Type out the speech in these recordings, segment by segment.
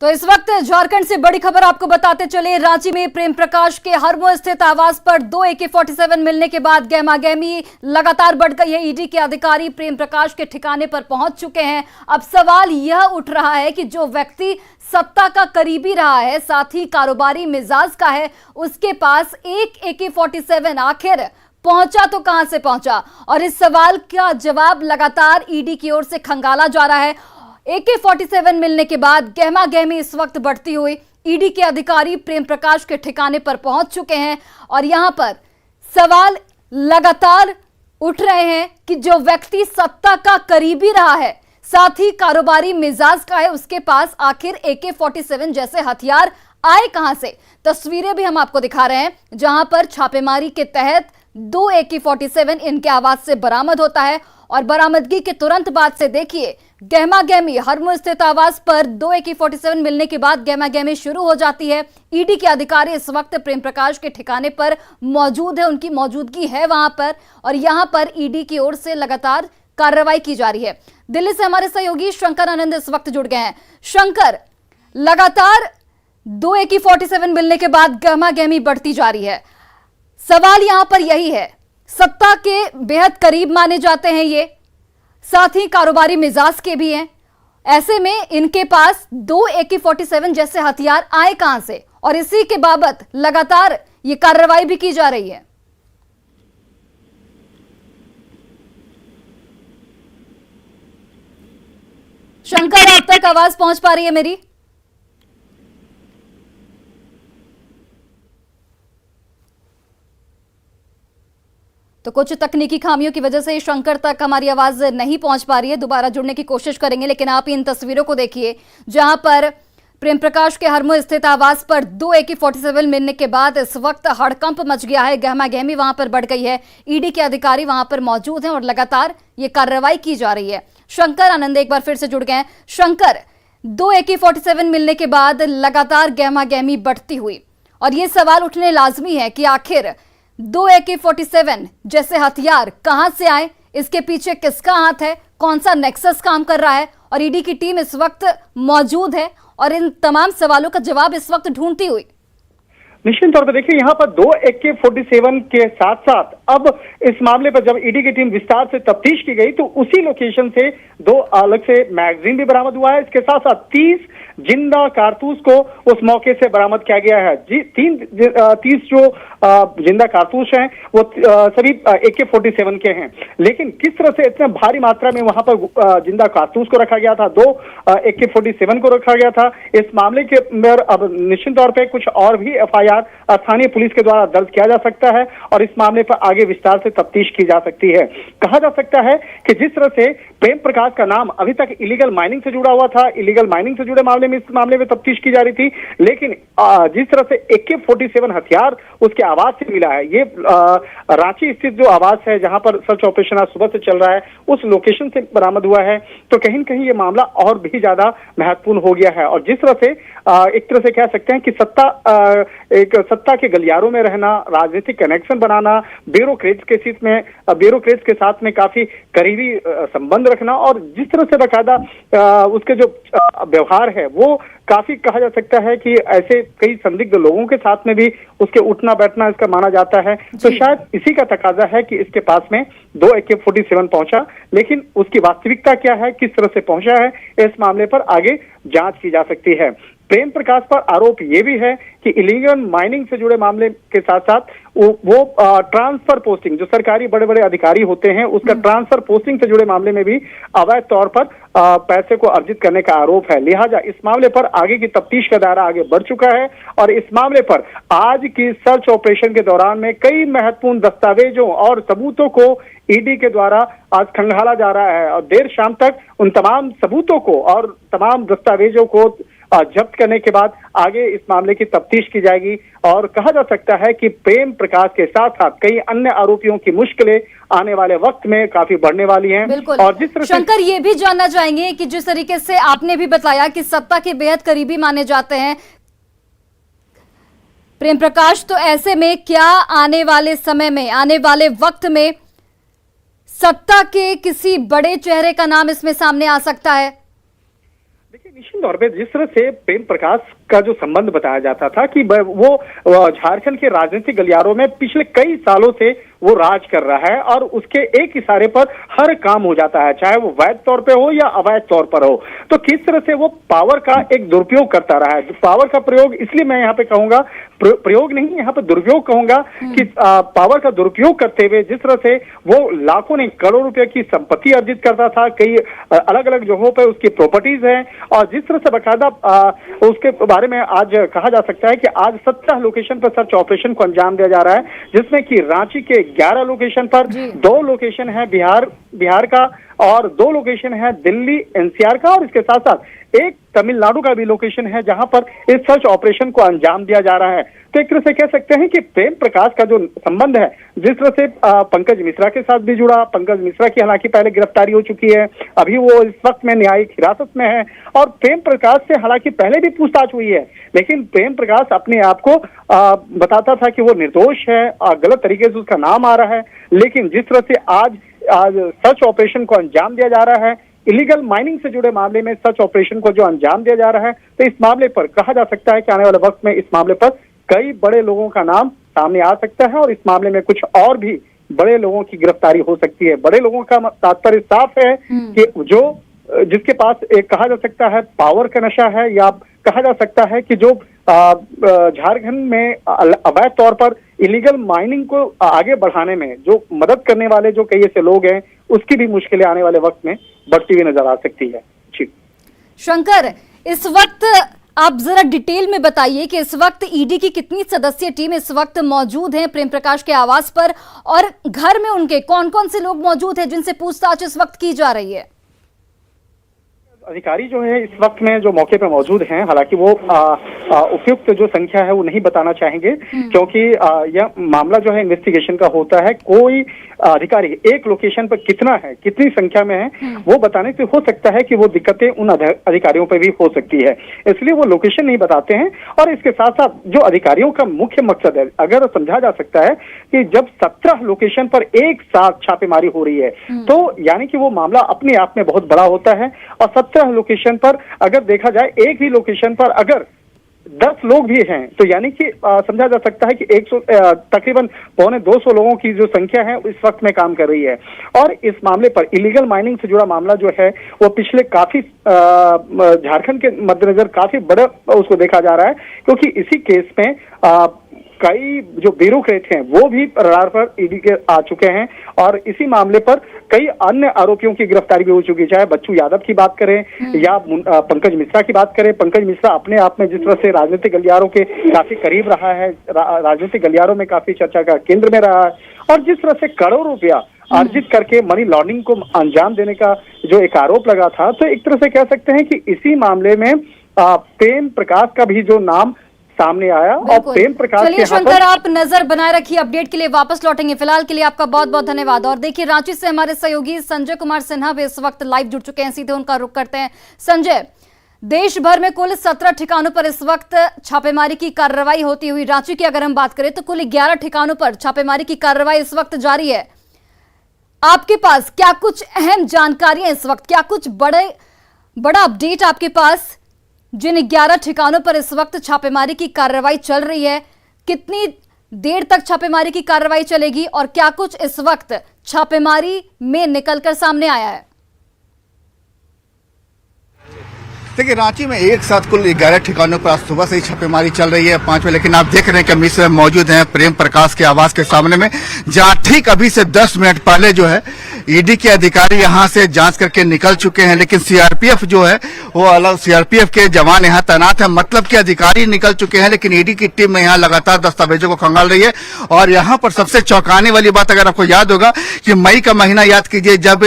तो इस वक्त झारखंड से बड़ी खबर आपको बताते चले। रांची में प्रेम प्रकाश के हरमो स्थित आवास पर 2 AK-47 मिलने के बाद गहमागहमी लगातार बढ़ गई है। ईडी के अधिकारी प्रेम प्रकाश के ठिकाने पर पहुंच चुके हैं। अब सवाल यह उठ रहा है कि जो व्यक्ति सत्ता का करीबी रहा है, साथ ही कारोबारी मिजाज का है, उसके पास एक AK-47 आखिर पहुंचा तो कहां से पहुंचा? और इस सवाल का जवाब लगातार ईडी की ओर से खंगाला जा रहा है। AK-47 मिलने के बाद गहमागहमी इस वक्त बढ़ती हुई ईडी के अधिकारी प्रेम प्रकाश के ठिकाने पर पहुंच चुके हैं और यहां पर सवाल लगातार उठ रहे हैं कि जो व्यक्ति सत्ता का करीबी रहा है, साथ ही कारोबारी मिजाज का है, उसके पास आखिर AK-47 जैसे हथियार आए कहां से? तस्वीरें भी हम आपको दिखा रहे हैं जहां पर छापेमारी के तहत 2 AK-47 इनके आवास से बरामद होता है और बरामदगी के तुरंत बाद से देखिए गहमागहमी हरमो स्थित आवास पर 2 AK-47 मिलने के बाद गहमागहमी शुरू हो जाती है। ईडी के अधिकारी इस वक्त प्रेम प्रकाश के ठिकाने पर मौजूद है, उनकी मौजूदगी है वहां पर और यहां पर ईडी की ओर से लगातार कार्रवाई की जा रही है। दिल्ली से हमारे सहयोगी शंकर आनंद इस वक्त जुड़ गए हैं। शंकर, लगातार 2 AK-47 मिलने के बाद गहमागहमी बढ़ती जा रही है। सवाल यहां पर यही है, सत्ता के बेहद करीब माने जाते हैं ये, साथ ही कारोबारी मिजाज के भी हैं, ऐसे में इनके पास 2 AK-47 जैसे हथियार आए कहां से? और इसी के बाबत लगातार ये कार्रवाई भी की जा रही है। शंकर, आप तक आवाज पहुंच पा रही है मेरी? तो कुछ तकनीकी खामियों की वजह से शंकर तक हमारी आवाज नहीं पहुंच पा रही है। दोबारा जुड़ने की कोशिश करेंगे, लेकिन आप इन तस्वीरों को देखिए जहां पर प्रेम प्रकाश के हरमो स्थित आवास पर 2 AK-47 मिलने के बाद इस वक्त हड़कंप मच गया है, गहमागहमी वहां पर बढ़ गई है। ईडी के अधिकारी वहां पर मौजूद हैं और लगातार ये कार्रवाई की जा रही है। शंकर आनंद एक बार फिर से जुड़ गए हैं। शंकर, 2 AK-47 मिलने के बाद लगातार गहमागहमी बढ़ती हुई और ये सवाल उठने लाजमी है कि आखिर 2 AK-47 जैसे हथियार कहां से आए, इसके पीछे किसका हाथ है, कौन सा नेक्सस काम कर रहा है? और ईडी की टीम इस वक्त मौजूद है और इन तमाम सवालों का जवाब इस वक्त ढूंढती हुई। निश्चित तौर पर देखिए, यहाँ पर 2 AK-47 के साथ साथ अब इस मामले पर जब ईडी की टीम विस्तार से तफ्तीश की गई तो उसी लोकेशन से 2 अलग से मैगजीन भी बरामद हुआ है। इसके साथ साथ 30 जिंदा कारतूस को उस मौके से बरामद किया गया है। 30 जो जिंदा कारतूस हैं वो सभी AK-47 के हैं। लेकिन किस तरह से इतने भारी मात्रा में वहां पर जिंदा कारतूस को रखा गया था, 2 AK-47 को रखा गया था, इस मामले के अंदर अब निश्चित तौर पर कुछ और भी FIR स्थानीय पुलिस के द्वारा दर्ज किया जा सकता है और इस मामले पर आगे विस्तार से तफ्तीश की जा सकती है। कहा जा सकता है कि जिस तरह से प्रेम प्रकाश का नाम अभी तक इलीगल माइनिंग से जुड़ा हुआ था, इलीगल माइनिंग से जुड़े मामले में इस मामले में तफ्तीश की जा रही थी, लेकिन जिस तरह से AK-47 हथियार उसके आवास से मिला है, ये रांची स्थित जो आवास है जहां पर सर्च ऑपरेशन आज सुबह से चल रहा है, उस लोकेशन से बरामद हुआ है, तो कहीं न कहीं ये मामला और भी ज्यादा महत्वपूर्ण हो गया है। और जिस तरह से एक तरह से कह सकते हैं कि सत्ता के गलियारों में रहना, राजनीतिक कनेक्शन बनाना, ब्यूरोक्रेट्स के साथ में काफी करीबी संबंध रखना और जिस तरह से बाकायदा उसके जो व्यवहार है वो काफी कहा जा सकता है कि ऐसे कई संदिग्ध लोगों के साथ में भी उसके उठना बैठना इसका माना जाता है। तो शायद इसी का तकाजा है कि इसके पास में 2 AK-47 पहुंचा, लेकिन उसकी वास्तविकता क्या है, किस तरह से पहुंचा है, इस मामले पर आगे जांच की जा सकती है। प्रेम प्रकाश पर आरोप ये भी है कि इलीगल माइनिंग से जुड़े मामले के साथ साथ वो ट्रांसफर पोस्टिंग, जो सरकारी बड़े बड़े अधिकारी होते हैं, उसका ट्रांसफर पोस्टिंग से जुड़े मामले में भी अवैध तौर पर पैसे को अर्जित करने का आरोप है। लिहाजा इस मामले पर आगे की तफ्तीश का दायरा आगे बढ़ चुका है और इस मामले पर आज की सर्च ऑपरेशन के दौरान में कई महत्वपूर्ण दस्तावेजों और सबूतों को ईडी के द्वारा आज खंगाला जा रहा है और देर शाम तक उन तमाम सबूतों को और तमाम दस्तावेजों को जब्त करने के बाद आगे इस मामले की तफ्तीश की जाएगी। और कहा जा सकता है कि प्रेम प्रकाश के साथ साथ कई अन्य आरोपियों की मुश्किलें आने वाले वक्त में काफी बढ़ने वाली हैं। और जिस तरह शंकर, ये भी जानना चाहेंगे कि जिस तरीके से आपने भी बताया कि सत्ता के बेहद करीबी माने जाते हैं प्रेम प्रकाश, तो ऐसे में क्या आने वाले समय में, आने वाले वक्त में सत्ता के किसी बड़े चेहरे का नाम इसमें सामने आ सकता है? देखिए, निश्चित तौर पे जिस तरह से प्रेम प्रकाश का जो संबंध बताया जाता था कि वो झारखंड के राजनीतिक गलियारों में पिछले कई सालों से वो राज कर रहा है और उसके एक इशारे पर हर काम हो जाता है, चाहे वो वैध तौर पे हो या अवैध तौर पर हो। तो किस तरह से वो पावर का एक दुरुपयोग करता रहा है। पावर का प्रयोग इसलिए मैं यहाँ पे कहूंगा, प्रयोग नहीं, यहाँ पे दुरुपयोग कहूंगा कि पावर का दुरुपयोग करते हुए जिस तरह से वो लाखों नहीं करोड़ रुपए की संपत्ति अर्जित करता था, कई अलग अलग जगहों पर उसकी प्रॉपर्टीज हैं, और जिस तरह से बकायदा उसके बारे में आज कहा जा सकता है कि आज 17 लोकेशन पर सर्च ऑपरेशन को अंजाम दिया जा रहा है, जिसमें कि रांची के 11 लोकेशन पर 2 लोकेशन है बिहार का और 2 लोकेशन है दिल्ली एनसीआर का, और इसके साथ साथ एक तमिलनाडु का भी लोकेशन है जहां पर इस सर्च ऑपरेशन को अंजाम दिया जा रहा है। तो एक तरह से कह सकते हैं कि प्रेम प्रकाश का जो संबंध है, जिस तरह से पंकज मिश्रा के साथ भी जुड़ा, पंकज मिश्रा की हालांकि पहले गिरफ्तारी हो चुकी है, अभी वो इस वक्त में न्यायिक हिरासत में है, और प्रेम प्रकाश से हालांकि पहले भी पूछताछ हुई है, लेकिन प्रेम प्रकाश अपने आप को बताता था कि वो निर्दोष है, गलत तरीके से उसका नाम आ रहा है। लेकिन जिस तरह से आज सर्च ऑपरेशन को अंजाम दिया जा रहा है, इलीगल माइनिंग से जुड़े मामले में सर्च ऑपरेशन को जो अंजाम दिया जा रहा है, तो इस मामले पर कहा जा सकता है कि आने वाले वक्त में इस मामले पर कई बड़े लोगों का नाम सामने आ सकता है और इस मामले में कुछ और भी बड़े लोगों की गिरफ्तारी हो सकती है। बड़े लोगों का तात्पर्य साफ है कि जो जिसके पास एक कहा जा सकता है पावर का नशा है, या कहा जा सकता है कि जो झारखंड में अवैध तौर पर इलीगल माइनिंग को आगे बढ़ाने में जो मदद करने वाले जो कई ऐसे लोग हैं, उसकी भी मुश्किलें आने वाले वक्त में बढ़ती हुई नजर आ सकती है। जी शंकर, इस वक्त आप जरा डिटेल में बताइए कि इस वक्त ईडी की कितनी सदस्यीय टीम इस वक्त मौजूद है प्रेम प्रकाश के आवास पर, और घर में उनके कौन कौन से लोग मौजूद हैं जिनसे पूछताछ इस वक्त की जा रही है। अधिकारी जो है इस वक्त में जो मौके पर मौजूद हैं, हालांकि वो उपयुक्त जो संख्या है वो नहीं बताना चाहेंगे, क्योंकि यह मामला जो है इन्वेस्टिगेशन का होता है। कोई अधिकारी एक लोकेशन पर कितना है, कितनी संख्या में है, वो बताने से हो सकता है कि वो दिक्कतें उन अधिकारियों पर भी हो सकती है, इसलिए वो लोकेशन नहीं बताते हैं। और इसके साथ साथ जो अधिकारियों का मुख्य मकसद है, अगर समझा जा सकता है कि जब 17 लोकेशन पर एक साथ छापेमारी हो रही है, तो यानी कि वो मामला अपने आप में बहुत बड़ा होता है। और 17 लोकेशन पर अगर देखा जाए, एक ही लोकेशन पर अगर 10 लोग भी हैं, तो यानी कि समझा जा सकता है कि 100 तकरीबन 125 लोगों की जो संख्या है इस वक्त में काम कर रही है। और इस मामले पर इलीगल माइनिंग से जुड़ा मामला जो है वो पिछले काफी झारखंड के मद्देनजर काफी बड़ा उसको देखा जा रहा है, क्योंकि इसी केस में कई जो ब्यूरोक्रेट हैं वो भी रडार पर ईडी के आ चुके हैं, और इसी मामले पर कई अन्य आरोपियों की गिरफ्तारी भी हो चुकी है। चाहे बच्चू यादव की बात करें या पंकज मिश्रा की बात करें। पंकज मिश्रा अपने आप में जिस तरह से राजनीतिक गलियारों के काफी करीब रहा है, राजनीतिक गलियारों में काफी चर्चा का केंद्र में रहा है, और जिस तरह से करोड़ों रुपया अर्जित करके मनी लॉन्ड्रिंग को अंजाम देने का जो एक आरोप लगा था, तो एक तरह से कह सकते हैं कि इसी मामले में प्रेम प्रकाश का भी जो नाम सामने आया। और प्रेम प्रकाश चलिए शंकर, आप नजर बनाए रखिए, अपडेट के लिए वापस लौटेंगे। फिलहाल के लिए आपका बहुत बहुत धन्यवाद। और देखिए, रांची से हमारे सहयोगी संजय कुमार सिन्हा भी इस वक्त लाइव जुड़ चुके हैं, सीधे उनका रुख करते हैं। संजय, देश भर में कुल 17 ठिकानों पर इस वक्त छापेमारी की कार्रवाई होती हुई, रांची की अगर हम बात करें तो कुल 11 ठिकानों पर छापेमारी की कार्रवाई इस वक्त जारी है। आपके पास क्या कुछ अहम जानकारियां इस वक्त, क्या कुछ बड़ा अपडेट आपके पास, जिन 11 ठिकानों पर इस वक्त छापेमारी की कार्रवाई चल रही है, कितनी देर तक छापेमारी की कार्रवाई चलेगी और क्या कुछ इस वक्त छापेमारी में निकलकर सामने आया है? देखिए, रांची में एक साथ कुल 11 ठिकानों पर आज सुबह से ही छापेमारी चल रही है 5 में, लेकिन आप देख रहे हैं कि मिश्र मौजूद हैं प्रेम प्रकाश के आवास के सामने में, जहां ठीक अभी से 10 मिनट पहले जो है ईडी के अधिकारी यहां से जांच करके निकल चुके हैं, लेकिन सीआरपीएफ जो है वो अलग, सीआरपीएफ के जवान यहां तैनात है, मतलब कि अधिकारी निकल चुके हैं, लेकिन ईडी की टीम में यहां लगातार दस्तावेजों को खंगाल रही है। और यहां पर सबसे चौंकाने वाली बात, अगर आपको याद होगा कि मई का महीना याद कीजिए, जब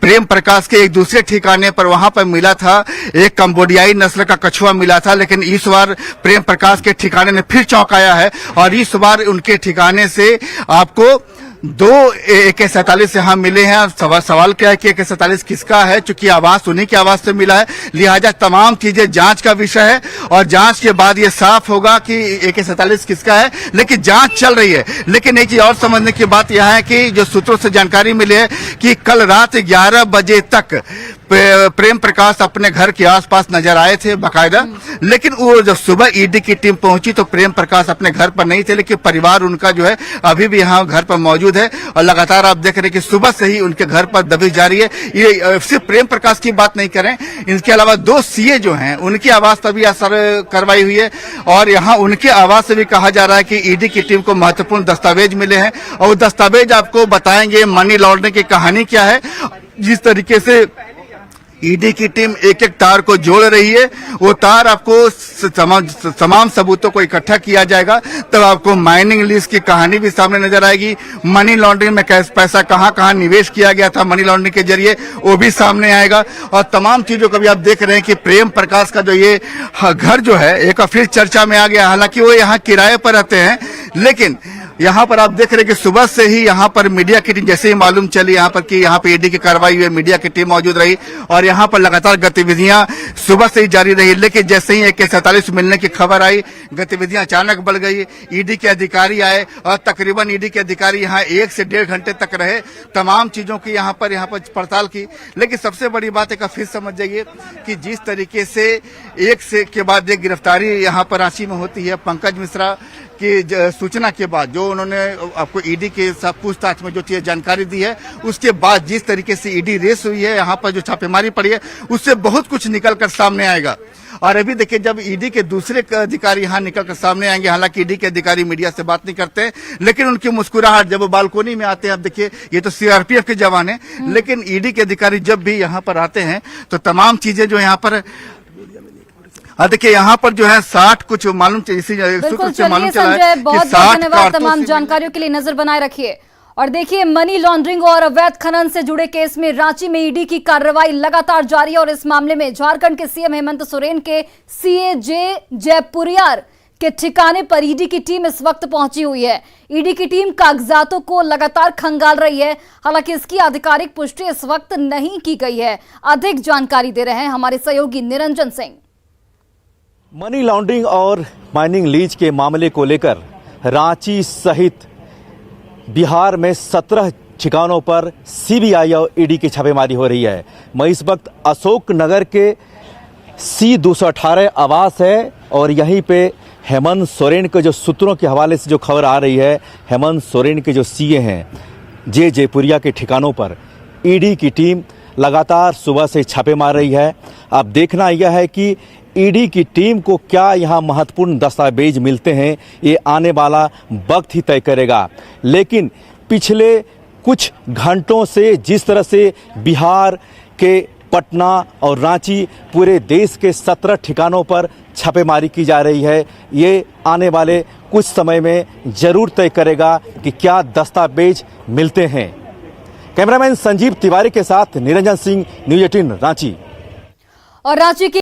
प्रेम प्रकाश के एक दूसरे ठिकाने पर वहां पर मिला था एक कंबोडियाई नस्ल का कछुआ मिला था, लेकिन इस बार प्रेम प्रकाश के ठिकाने ने फिर चौंकाया है, और इस बार उनके ठिकाने से आपको 2 AK-47 यहाँ मिले हैं। सवाल क्या है कि AK-47 किसका है, चूंकि आवाज उन्हीं की आवाज से मिला है, लिहाजा तमाम चीजें जांच का विषय है, और जांच के बाद ये साफ होगा कि AK-47 किसका है, लेकिन जांच चल रही है। लेकिन एक चीज और समझने की बात यह है कि जो सूत्रों से जानकारी मिली है कि कल रात 11 बजे तक प्रेम प्रकाश अपने घर के आसपास नजर आए थे बाकायदा, लेकिन वो जब सुबह ईडी की टीम पहुंची तो प्रेम प्रकाश अपने घर पर नहीं थे, लेकिन परिवार उनका जो है अभी भी यहाँ घर पर मौजूद है और लगातार आप देख रहे हैं कि सुबह से ही उनके घर पर दबिश जारी है। ये सिर्फ प्रेम प्रकाश की बात नहीं करें, इनके अलावा 2 सीए जो हैं उनकी आवाज पर भी असर कार्रवाई हुई है और यहाँ उनके आवाज से भी कहा जा रहा है कि ईडी की टीम को महत्वपूर्ण दस्तावेज मिले हैं और वो दस्तावेज आपको बताएंगे मनी लॉन्ड्रिंग की कहानी क्या है। जिस तरीके से ईडी की टीम एक एक तार को जोड़ रही है, वो तार आपको तमाम सबूतों को इकट्ठा किया जाएगा, तब आपको माइनिंग लीज की कहानी भी सामने नजर आएगी। मनी लॉन्ड्रिंग में पैसा कहां कहां निवेश किया गया था मनी लॉन्ड्रिंग के जरिए, वो भी सामने आएगा और तमाम चीजों को भी आप देख रहे हैं कि प्रेम प्रकाश का जो ये घर जो है एक फिर चर्चा में आ गया। हालांकि वो यहाँ किराए पर रहते हैं, लेकिन यहाँ पर आप देख रहे हैं कि सुबह से ही यहाँ पर मीडिया की टीम, जैसे ही मालूम चली यहाँ पर कि यहाँ पे ईडी की कार्रवाई हुई, मीडिया की टीम मौजूद रही और यहाँ पर लगातार गतिविधियां सुबह से ही जारी रही। लेकिन जैसे ही AK-47 मिलने की खबर आई, गतिविधियां अचानक बढ़ गई। ईडी के अधिकारी आए और तकरीबन ईडी के अधिकारी यहाँ 1 से 1.5 घंटे तक रहे, तमाम चीजों की यहाँ पर पड़ताल की। लेकिन सबसे बड़ी बात एक फिर समझ जाइए कि जिस तरीके से एक से के बाद एक गिरफ्तारी यहाँ पर रांची में होती है, पंकज मिश्रा की सूचना के बाद जो उन्होंने आपको ईडी के साथ पूछताछ में जो चीज जानकारी दी है, उसके बाद जिस तरीके से ईडी रेस हुई है, यहाँ पर जो छापेमारी पड़ी है, उससे बहुत कुछ निकल कर सामने आएगा। और अभी देखिए जब ईडी के दूसरे अधिकारी यहाँ निकल कर सामने आएंगे, हालांकि ईडी के अधिकारी मीडिया से बात नहीं करते, लेकिन उनकी मुस्कुराहट जब वो बालकोनी में आते हैं, अब देखिए ये तो सीआरपीएफ के जवान है, लेकिन ईडी के अधिकारी जब भी यहाँ पर आते हैं तो तमाम चीजें जो यहाँ पर देखिए यहाँ पर जो है 60 कुछ मालूम बिल्कुल। चलिए संजय, बहुत बहुत धन्यवाद तमाम जानकारियों के लिए। नजर बनाए रखिए और देखिए मनी लॉन्ड्रिंग और अवैध खनन से जुड़े केस में रांची में ईडी की कार्रवाई लगातार जारी है और इस मामले में झारखंड के सीएम हेमंत सोरेन के सीए जयपुरियार के ठिकाने पर ईडी की टीम इस वक्त पहुंची हुई है। ईडी की टीम कागजातों को लगातार खंगाल रही है, हालांकि इसकी आधिकारिक पुष्टि इस वक्त नहीं की गई है। अधिक जानकारी दे रहे हैं हमारे सहयोगी निरंजन सिंह। मनी लॉन्ड्रिंग और माइनिंग लीज के मामले को लेकर रांची सहित बिहार में 17 ठिकानों पर सीबीआई और ईडी की छापेमारी हो रही है। मैं इस वक्त अशोक नगर के C-218 आवास है और यहीं पे हेमंत सोरेन के जो सूत्रों के हवाले से जो खबर आ रही है, हेमंत सोरेन के जो सीए हैं जयपुरिया के ठिकानों पर ईडी की टीम लगातार सुबह से छापे मार रही है। अब देखना यह है कि ईडी की टीम को क्या यहाँ महत्वपूर्ण दस्तावेज मिलते हैं, ये आने वाला वक्त ही तय करेगा। लेकिन पिछले कुछ घंटों से जिस तरह से बिहार के पटना और रांची पूरे देश के 17 ठिकानों पर छापेमारी की जा रही है, ये आने वाले कुछ समय में जरूर तय करेगा कि क्या दस्तावेज मिलते हैं। कैमरामैन संजीव तिवारी के साथ निरंजन सिंह, न्यूज़ 18 रांची। और रांची की